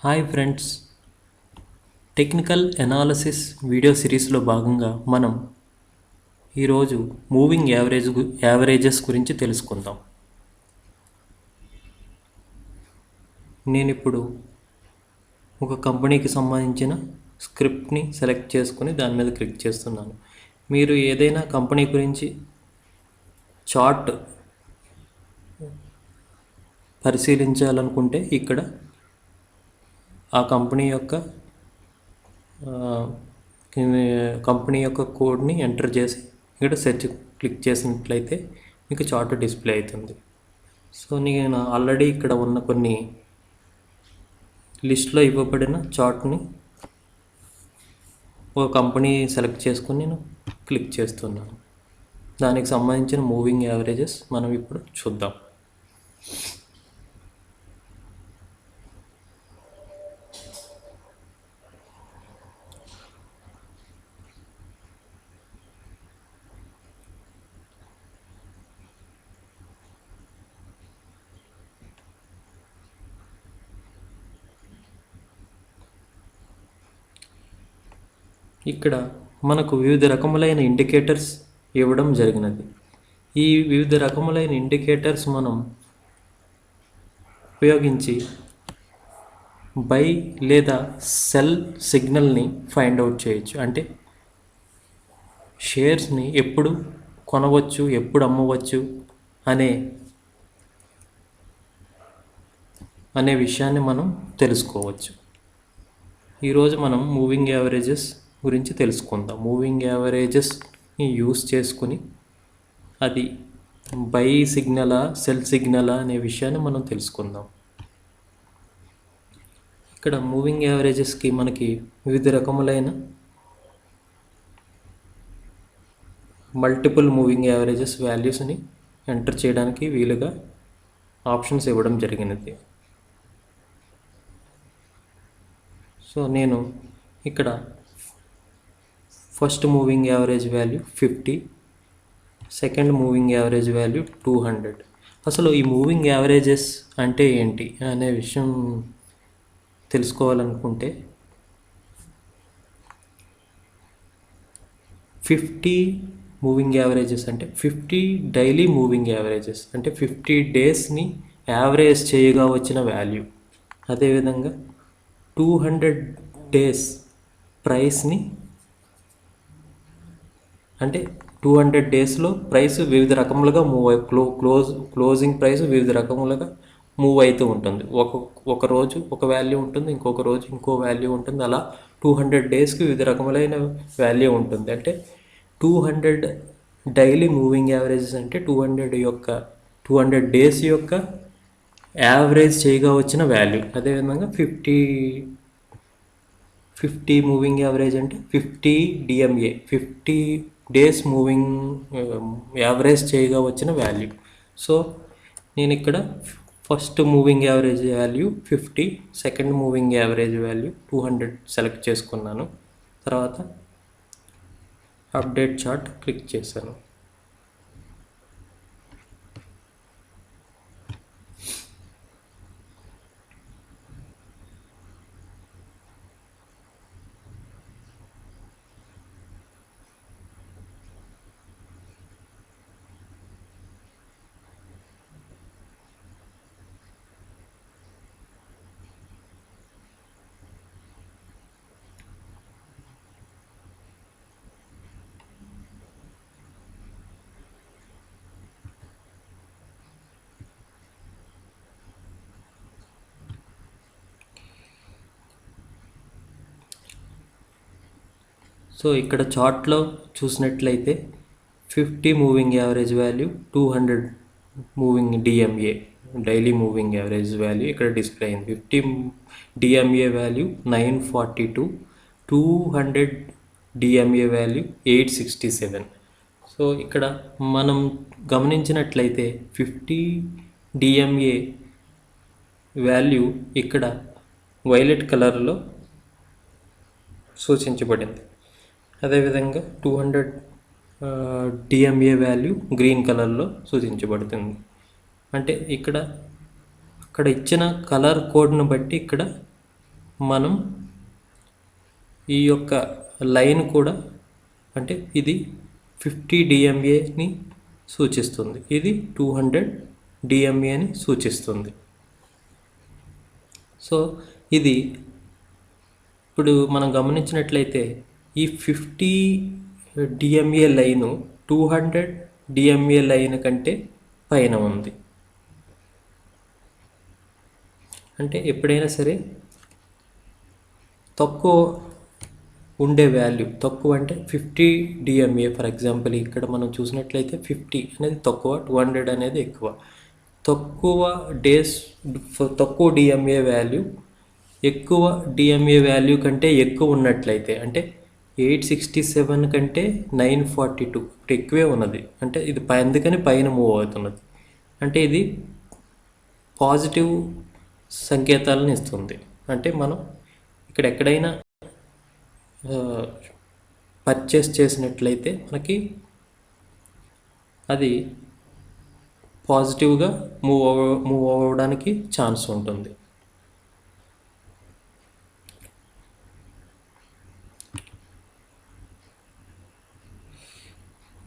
Hi friends, technical analysis video సిరీస్లో భాగంగా మనం ఈరోజు మూవింగ్ యావరేజెస్ గురించి తెలుసుకుందాం. నేను ఇప్పుడు ఒక కంపెనీకి సంబంధించిన స్క్రిప్ట్ని సెలెక్ట్ చేసుకుని దాని మీద క్లిక్ చేస్తున్నాను. మీరు ఏదైనా కంపెనీ గురించి చార్ట్ పరిశీలించాలనుకుంటే ఇక్కడ ఆ కంపెనీ యొక్క కోడ్ని ఎంటర్ చేసి ఇక్కడ సెర్చ్ క్లిక్ చేసినట్లయితే మీకు చార్ట్ డిస్ప్లే అవుతుంది. సో నేను ఆల్రెడీ ఇక్కడ ఉన్న కొన్ని లిస్ట్లో ఇవ్వబడిన చార్ట్ని ఒక కంపెనీ సెలెక్ట్ చేసుకుని నేను క్లిక్ చేస్తున్నాను. దానికి సంబంధించిన మూవింగ్ యావరేజెస్ మనం ఇప్పుడు చూద్దాం. ఇక్కడ మనకు వివిధ రకములైన ఇండికేటర్స్ ఇవ్వడం జరిగినది. ఈ వివిధ రకములైన ఇండికేటర్స్ మనం ఉపయోగించి బై లేదా సెల్ సిగ్నల్ని ఫైండ్ అవుట్ చేయొచ్చు. అంటే షేర్స్ని ఎప్పుడు కొనవచ్చు, ఎప్పుడు అమ్మవచ్చు అనే విషయాన్ని మనం తెలుసుకోవచ్చు. ఈరోజు మనం మూవింగ్ యావరేజెస్ గురించి తెలుసుకుందాం. మూవింగ్ యావరేజెస్ని యూస్ చేసుకుని అది బై సిగ్నలా సెల్ సిగ్నలా అనే విషయాన్ని మనం తెలుసుకుందాం. ఇక్కడ మూవింగ్ యావరేజెస్కి మనకి వివిధ రకములైన మల్టిపుల్ మూవింగ్ యావరేజెస్ వాల్యూస్ని ఎంటర్ చేయడానికి వీలుగా ఆప్షన్స్ ఇవ్వడం జరిగినది. సో నేను ఇక్కడ first moving average value 50, second moving average value 200. అసలు ఈ మూవింగ్ యావరేజెస్ అంటే ఏంటి అనే విషయం తెలుసుకోవాలనుకుంటే 50 మూవింగ్ యావరేజెస్ అంటే 50 డైలీ మూవింగ్ యావరేజెస్ అంటే 50 డేస్ని యావరేజ్ చేయగా వచ్చిన వాల్యూ. అదేవిధంగా 200 డేస్ ప్రైస్ని అంటే 200 డేస్లో ప్రైస్ వివిధ రకములుగా క్లోజింగ్ ప్రైస్ వివిధ రకములుగా మూవ్ అవుతూ ఉంటుంది. ఒక రోజు ఒక వాల్యూ ఉంటుంది, ఇంకొక రోజు ఇంకో వాల్యూ ఉంటుంది. అలా 200 డేస్కి వివిధ రకములైన వాల్యూ ఉంటుంది. అంటే 200 డైలీ మూవింగ్ యావరేజెస్ అంటే 200 డేస్ యొక్క యావరేజ్ చేయగా వచ్చిన వాల్యూ. అదేవిధంగా 50 మూవింగ్ యావరేజ్ అంటే 50 DMA 50 డేస్ మూవింగ్ యావరేజ్ చేయగా వచ్చిన వాల్యూ. సో నేను ఇక్కడ first moving average value 50, second moving average value 200 select చేసుకున్నాను. తర్వాత అప్డేట్ చార్ట్ క్లిక్ చేశాను. సో ఇక్కడ చార్ట్లో చూసినట్లయితే 50 moving average value, 200 moving DMA daily moving average value ఇక్కడ డిస్ప్లే అయింది. 50 DMA value 942, 200 DMA value 867. So ఇక్కడ మనం గమనించినట్లయితే 50 DMA వాల్యూ ఇక్కడ వైలెట్ కలర్లో సూచించబడింది. అదేవిధంగా 200 DMA వాల్యూ గ్రీన్ కలర్లో సూచించబడుతుంది. అంటే అక్కడ ఇచ్చిన కలర్ కోడ్ను బట్టి ఇక్కడ మనం ఈ యొక్క లైన్ కూడా అంటే ఇది 50 DMAని సూచిస్తుంది, ఇది 200 DMAని సూచిస్తుంది. సో ఇది ఇప్పుడు మనం గమనించినట్లయితే ఈ 50 DMA లైను 200 DMA లైన్ కంటే పైన ఉంది. అంటే ఎప్పుడైనా సరే తక్కువ ఉండే వాల్యూ, తక్కువ అంటే 50 DMA ఫర్ ఎగ్జాంపుల్ ఇక్కడ మనం చూసినట్లయితే 50 అనేది తక్కువ, 200 అనేది ఎక్కువ. తక్కువ DMA వాల్యూ ఎక్కువ DMA వాల్యూ కంటే ఎక్కువ ఉన్నట్లయితే అంటే 867 కంటే 942 ఇప్పుడు ఎక్కువే ఉన్నది అంటే ఇది అందుకని పైన మూవ్ అవుతున్నది అంటే ఇది పాజిటివ్ సంకేతాలను ఇస్తుంది. అంటే మనం ఇక్కడ ఎక్కడైనా పర్చేస్ చేసినట్లయితే మనకి అది పాజిటివ్గా మూవ్ అవ్వడానికి ఛాన్స్ ఉంటుంది.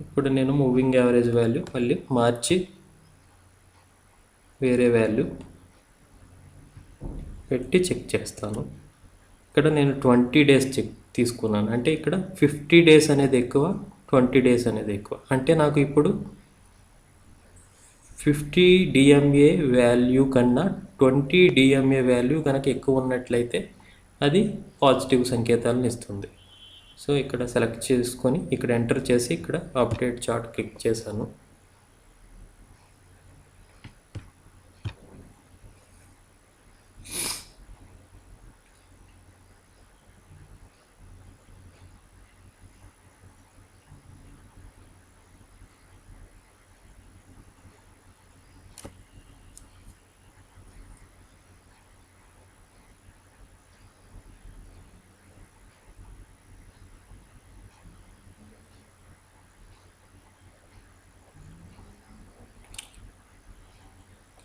ఇప్పుడు నేను మూవింగ్ యావరేజ్ వాల్యూ మళ్ళీ మార్చి వేరే వాల్యూ పెట్టి చెక్ చేస్తాను. ఇక్కడ నేను 20 డేస్ తీసుకున్నాను అంటే ఇక్కడ 50 డేస్ అనేది ఎక్కువ, 20 డేస్ అనేది ఎక్కువ. అంటే నాకు ఇప్పుడు 50 DMA వాల్యూ కన్నా 20 DMA వాల్యూ కనుక ఎక్కువ ఉన్నట్లయితే అది పాజిటివ్ సంకేతాలను ఇస్తుంది. సో ఇక్కడ సెలెక్ట్ చేసుకొని ఇక్కడ ఎంటర్ చేసి ఇక్కడ అప్డేట్ చార్ట్ క్లిక్ చేశాను.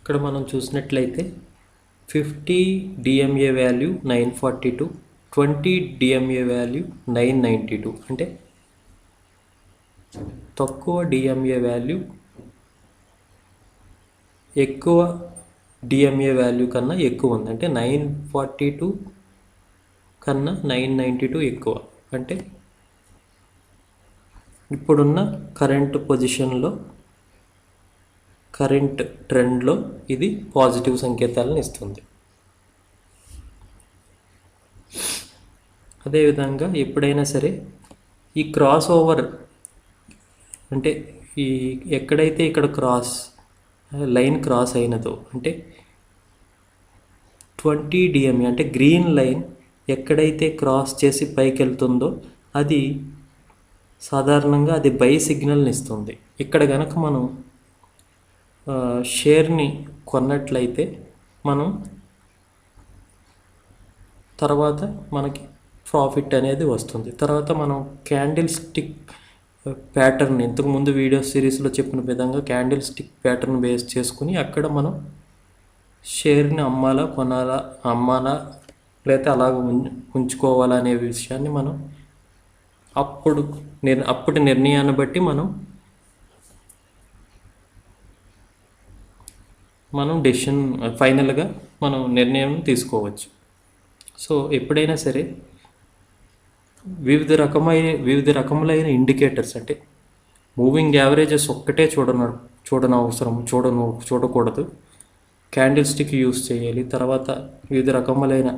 ఇక్కడ మనం చూసినట్లయితే 50 DMA వాల్యూ 942, 20 DMA వాల్యూ 992 అంటే తక్కువ DMA వాల్యూ ఎక్కువ DMA వాల్యూ కన్నా ఎక్కువ ఉంది. అంటే 942 కన్నా 992 ఎక్కువ. అంటే ఇప్పుడున్న కరెంట్ పొజిషన్లో కరెంట్ ట్రెండ్లో ఇది పాజిటివ్ సంకేతాలను ఇస్తుంది. అదేవిధంగా ఎప్పుడైనా సరే ఈ క్రాస్ ఓవర్ అంటే ఈ ఎక్కడైతే ఇక్కడ లైన్ క్రాస్ అయినదో అంటే 20 DMA అంటే గ్రీన్ లైన్ ఎక్కడైతే క్రాస్ చేసి పైకి వెళ్తుందో అది సాధారణంగా అది బై సిగ్నల్ని ఇస్తుంది. ఇక్కడ కనుక మనం షేర్ని కొన్నట్లయితే మనం తర్వాత మనకి ప్రాఫిట్ అనేది వస్తుంది. తర్వాత మనం క్యాండిల్ స్టిక్ ప్యాటర్న్ ఇంతకుముందు వీడియో సిరీస్లో చెప్పిన విధంగా క్యాండిల్ స్టిక్ ప్యాటర్న్ బేస్ చేసుకుని అక్కడ మనం షేర్ని అమ్మాలా లేకపోతే అలాగ ఉంచుకోవాలా అనే విషయాన్ని మనం అప్పటి నిర్ణయాన్ని బట్టి మనం డెసిషన్ ఫైనల్గా మనం నిర్ణయం తీసుకోవచ్చు. సో ఎప్పుడైనా సరే వివిధ రకములైన ఇండికేటర్స్ అంటే మూవింగ్ యావరేజెస్ ఒక్కటే చూడకూడదు. క్యాండిల్ స్టిక్ యూస్ చేయాలి. తర్వాత వివిధ రకములైన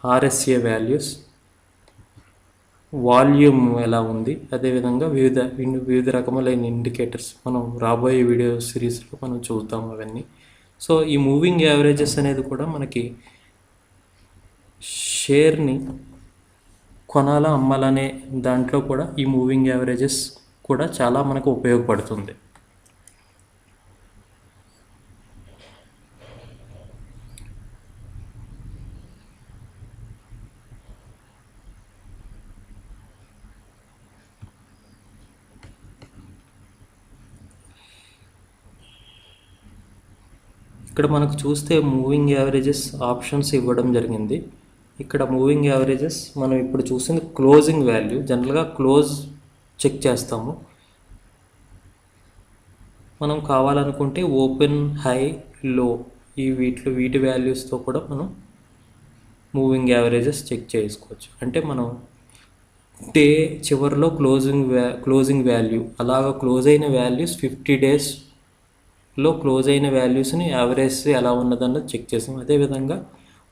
RSA వాల్యూస్, వాల్యూమ్ ఎలా ఉంది, అదేవిధంగా వివిధ రకములైన ఇండికేటర్స్ మనం రాబోయే వీడియో సిరీస్లో మనం చూద్దాం అవన్నీ. సో ఈ మూవింగ్ యావరేజెస్ అనేది కూడా మనకి షేర్ని కొనాలా అమ్మాలనే దాంట్లో కూడా ఈ మూవింగ్ యావరేజెస్ కూడా చాలా మనకు ఉపయోగపడుతుంది. ఇక్కడ మనకు చూస్తే మూవింగ్ యావరేజెస్ ఆప్షన్స్ ఇవ్వడం జరిగింది. ఇక్కడ మూవింగ్ యావరేజెస్ మనం ఇప్పుడు చూసింది క్లోజింగ్ వాల్యూ. జనరల్గా క్లోజ్ చెక్ చేస్తాము. మనం కావాలనుకుంటే ఓపెన్, హై, లో వీటి వాల్యూస్తో కూడా మనం మూవింగ్ యావరేజెస్ చెక్ చేసుకోవచ్చు. అంటే మనం డే చివరిలో క్లోజింగ్ వాల్యూ అలాగా క్లోజ్ అయిన వాల్యూస్ 50 డేస్లో క్లోజ్ అయిన వాల్యూస్ని యావరేజ్ ఎలా ఉన్నదన్నది చెక్ చేసాం. అదేవిధంగా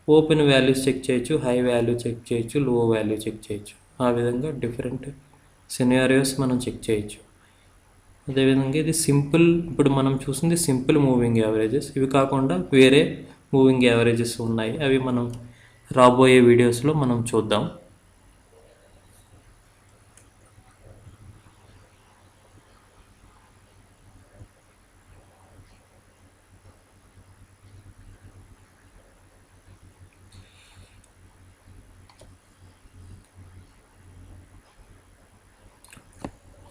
ఓపెన్ వాల్యూస్ చెక్ చేయొచ్చు, హై వాల్యూ చెక్ చేయొచ్చు, లో వాల్యూ చెక్ చేయొచ్చు. ఆ విధంగా డిఫరెంట్ సినారియోస్ మనం చెక్ చేయొచ్చు. అదేవిధంగా ఇది సింపుల్, ఇప్పుడు మనం చూసింది సింపుల్ మూవింగ్ యావరేజెస్. ఇవి కాకుండా వేరే మూవింగ్ యావరేజెస్ ఉన్నాయి. అవి మనం రాబోయే వీడియోస్లో మనం చూద్దాం.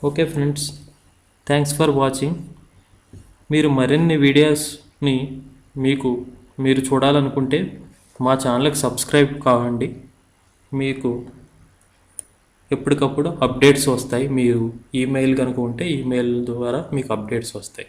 Okay friends, thanks for watching. మీరు మరిన్ని వీడియోస్ని మీరు చూడాలనుకుంటే మా ఛానల్కి సబ్స్క్రైబ్ కావండి. మీకు ఎప్పటికప్పుడు అప్డేట్స్ వస్తాయి. మీరు ఈమెయిల్ కనుక ఉంటే ఈమెయిల్ ద్వారా మీకు అప్డేట్స్ వస్తాయి.